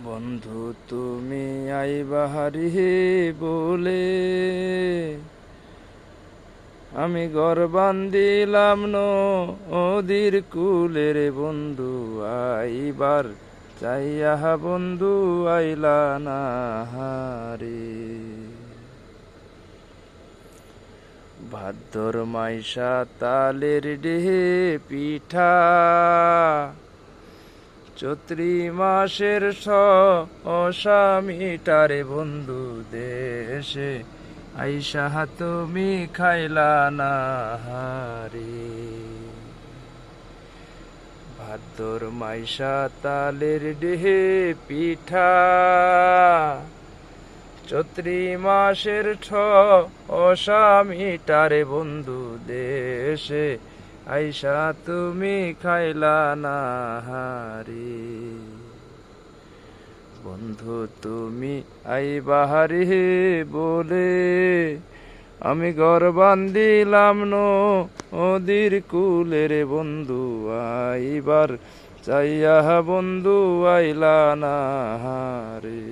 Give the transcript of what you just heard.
বন্ধু তুমি আইবাহারি বলে আমি ঘর বান্ধিলাম নদীর কূলে রে বন্ধু আইবার চাইয়া বন্ধু আইলা না রে। ভাদ্র মাইশা তালের ডেহে পিঠা চৈত্রি মাসের অসামিটারে বন্ধু দেশে আইসা তুমি খাইলা না রে। ভাদ্র মাইশা তালের ডেহে পিঠা চৈত্রি মাসের অসামিটারে বন্ধু দেশে আইসা তুমি খাইলা না রে। বন্ধু তুমি আইবাহারি বলে আমি ঘর বান্ধিলাম নদীর কূলে রে বন্ধু আইবার চাইয়া বন্ধু আইলা না রে।